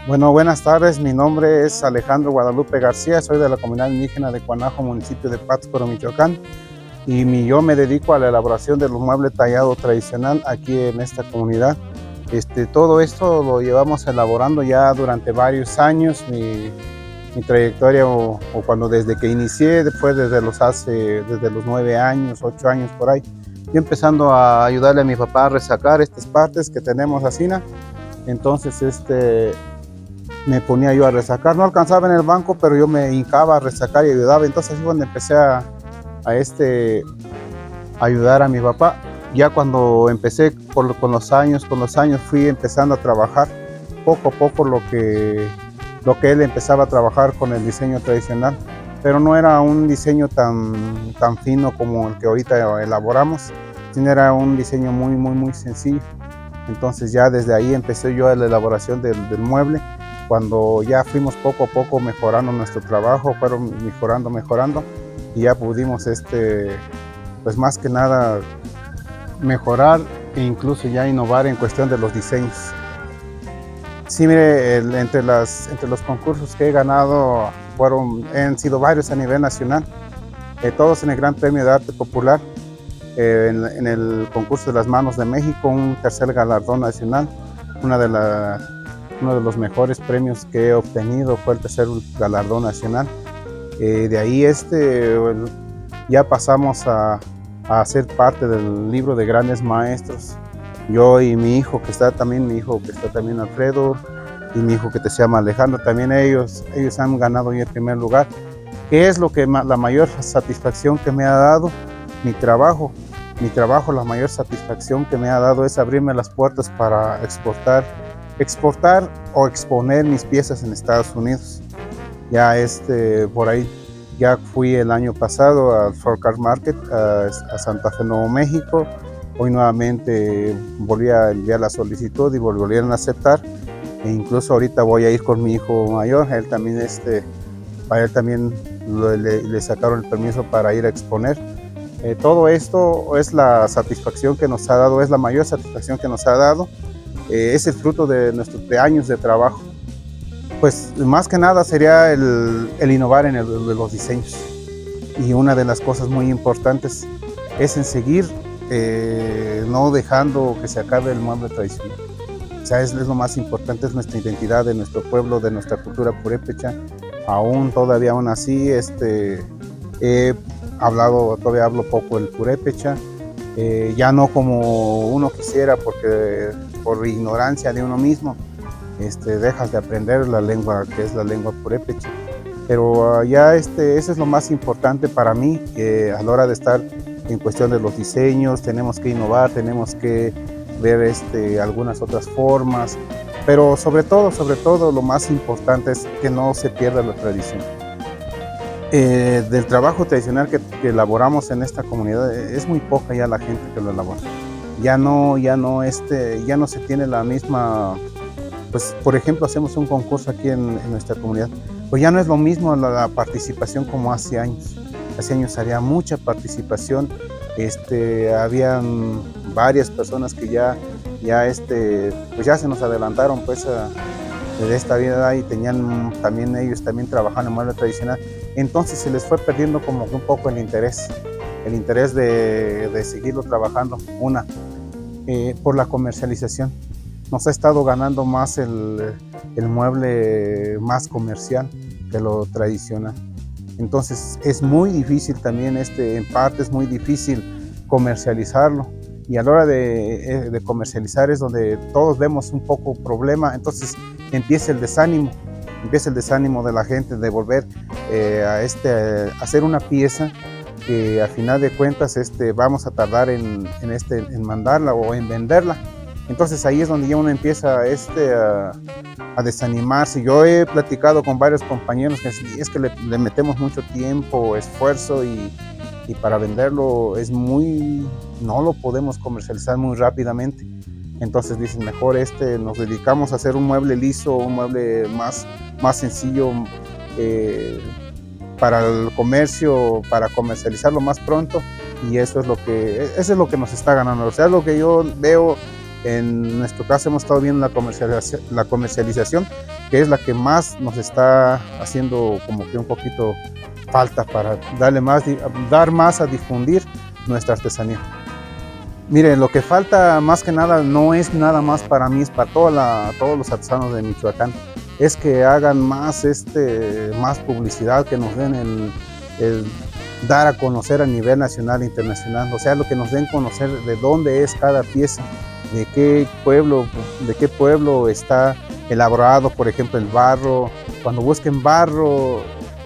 Bueno, buenas tardes. Mi nombre es Alejandro Guadalupe García. Soy de la comunidad indígena de Cuanajo, municipio de Pátzcuaro, Michoacán. Yo me dedico a la elaboración de los muebles tallados tradicional aquí en esta comunidad. Todo esto lo llevamos elaborando ya durante varios años. Mi trayectoria desde que inicié, después desde los 9 años, 8 años por ahí, yo empezando a ayudarle a mi papá a resacar estas partes que tenemos así, ¿no? Entonces, me ponía yo a resacar, no alcanzaba en el banco, pero yo me hincaba a resacar y ayudaba. Entonces así cuando empecé a ayudar a mi papá. Ya cuando empecé con los años fui empezando a trabajar poco a poco lo que él empezaba a trabajar con el diseño tradicional, pero no era un diseño tan fino como el que ahorita elaboramos, sino era un diseño muy sencillo. Entonces ya desde ahí empecé yo a la elaboración del mueble. Cuando ya fuimos poco a poco mejorando nuestro trabajo, fueron mejorando y ya pudimos pues más que nada mejorar e incluso ya innovar en cuestión de los diseños. Sí, mire, entre los concursos que he ganado han sido varios a nivel nacional, todos en el Gran Premio de Arte Popular, en el concurso de las Manos de México, un tercer galardón nacional. Uno de los mejores premios que he obtenido fue el tercer galardón nacional. De ahí ya pasamos a ser parte del libro de grandes maestros. Yo y mi hijo que está también Alfredo, y mi hijo que se llama Alejandro, también ellos han ganado el primer lugar. ¿Qué es la mayor satisfacción que me ha dado? Mi trabajo, la mayor satisfacción que me ha dado es abrirme las puertas para exportar o exponer mis piezas en Estados Unidos. Ya por ahí ya fui el año pasado al Folk Art Market a Santa Fe, Nuevo México. Hoy nuevamente volví a enviar la solicitud y volvieron a aceptar. E incluso ahorita voy a ir con mi hijo mayor. A él también le sacaron el permiso para ir a exponer. Todo esto es la satisfacción que nos ha dado, es la mayor satisfacción que nos ha dado. Es el fruto de años de trabajo. Pues más que nada sería el innovar en los diseños. Y una de las cosas muy importantes es en seguir no dejando que se acabe el mueble tradicional. O sea, es lo más importante, es nuestra identidad de nuestro pueblo, de nuestra cultura purépecha. Todavía aún así, todavía hablo poco el purépecha. Ya no como uno quisiera, porque por ignorancia de uno mismo dejas de aprender la lengua que es la lengua purépecha. Pero eso es lo más importante para mí, a la hora de estar en cuestión de los diseños. Tenemos que innovar, tenemos que ver algunas otras formas, pero sobre todo lo más importante es que no se pierda la tradición. Del trabajo tradicional que elaboramos en esta comunidad, es muy poca ya la gente que lo elabora. Ya no se tiene la misma. Pues, por ejemplo, hacemos un concurso aquí en nuestra comunidad, pues ya no es lo mismo la participación como hace años. Hace años había mucha participación, habían varias personas que pues ya se nos adelantaron pues de esta vida, y ellos también trabajando en mueble tradicional. Entonces se les fue perdiendo como un poco el interés de seguirlo trabajando. Por la comercialización. Nos ha estado ganando más el mueble más comercial que lo tradicional. Entonces es muy difícil también, en parte es muy difícil comercializarlo. Y a la hora de comercializar es donde todos vemos un poco problema. Entonces empieza el desánimo de la gente de volver a hacer una pieza que al final de cuentas vamos a tardar en mandarla o en venderla. Entonces ahí es donde ya uno empieza a desanimarse. Yo he platicado con varios compañeros que es que le metemos mucho tiempo, esfuerzo, y para venderlo no lo podemos comercializar muy rápidamente. Entonces dicen, mejor nos dedicamos a hacer un mueble liso, un mueble más sencillo para el comercio, para comercializarlo más pronto, y eso es lo que nos está ganando. O sea, es lo que yo veo. En nuestro caso hemos estado viendo la comercialización, que es la que más nos está haciendo como que un poquito falta para dar más a difundir nuestra artesanía. Miren, lo que falta más que nada no es nada más para mí, es para todos los artesanos de Michoacán, es que hagan más publicidad, que nos den el dar a conocer a nivel nacional e internacional, o sea, lo que nos den conocer de dónde es cada pieza, de qué pueblo está elaborado, por ejemplo, el barro. Cuando busquen barro,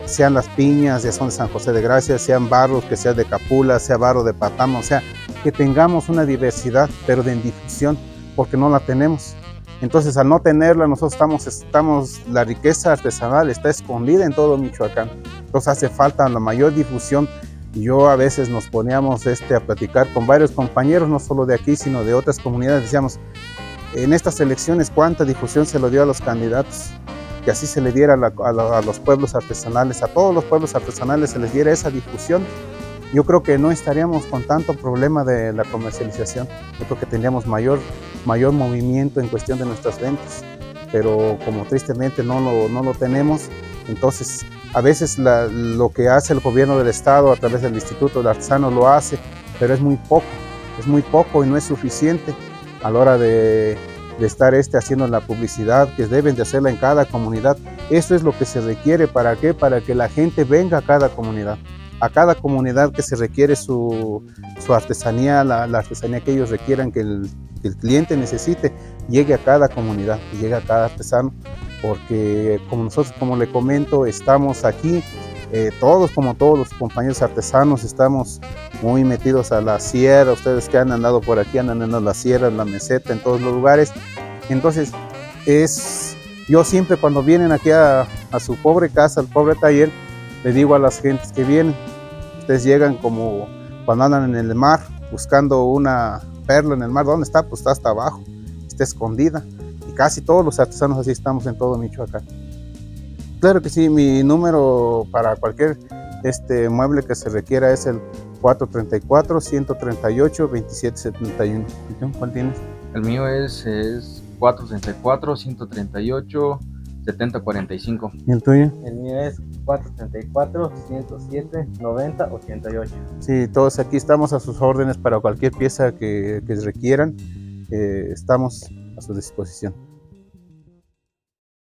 sean las piñas, ya son de San José de Gracia, sean barros que sea de Capula, sea barro de Patama, o sea, que tengamos una diversidad, pero de difusión, porque no la tenemos. Entonces, al no tenerla, nosotros la riqueza artesanal está escondida en todo Michoacán. Entonces, hace falta la mayor difusión. Yo a veces nos poníamos a platicar con varios compañeros, no solo de aquí, sino de otras comunidades. Decíamos, en estas elecciones, ¿cuánta difusión se lo dio a los candidatos? Que así se le diera a los pueblos artesanales, a todos los pueblos artesanales se les diera esa difusión. Yo creo que no estaríamos con tanto problema de la comercialización. Yo creo que tendríamos mayor movimiento en cuestión de nuestras ventas, pero como tristemente no lo tenemos. Entonces, a veces lo que hace el gobierno del estado a través del Instituto del Artesano lo hace, pero es muy poco y no es suficiente a la hora de estar haciendo la publicidad que deben de hacerla en cada comunidad. Eso es lo que se requiere. ¿Para qué? Para que la gente venga a cada comunidad que se requiere su artesanía, la artesanía que ellos requieran, que el cliente necesite, llegue a cada comunidad y llegue a cada artesano, porque como nosotros, como le comento, estamos aquí, todos los compañeros artesanos, estamos muy metidos a la sierra. Ustedes que han andado por aquí, andan en la sierra, en la meseta, en todos los lugares. Entonces, yo siempre cuando vienen aquí a su pobre casa, al pobre taller, le digo a las gentes que vienen, ustedes llegan como cuando andan en el mar, buscando una perla en el mar. ¿Dónde está? Pues está hasta abajo, está escondida. Y casi todos los artesanos así estamos en todo Michoacán. Claro que sí, mi número para cualquier mueble que se requiera es el 434-138-2771. ¿Cuál tienes? El mío es 434-138-7045. ¿Y el tuyo? El mío es 434-107-90-88. Sí, todos aquí estamos a sus órdenes para cualquier pieza que requieran. Estamos a su disposición.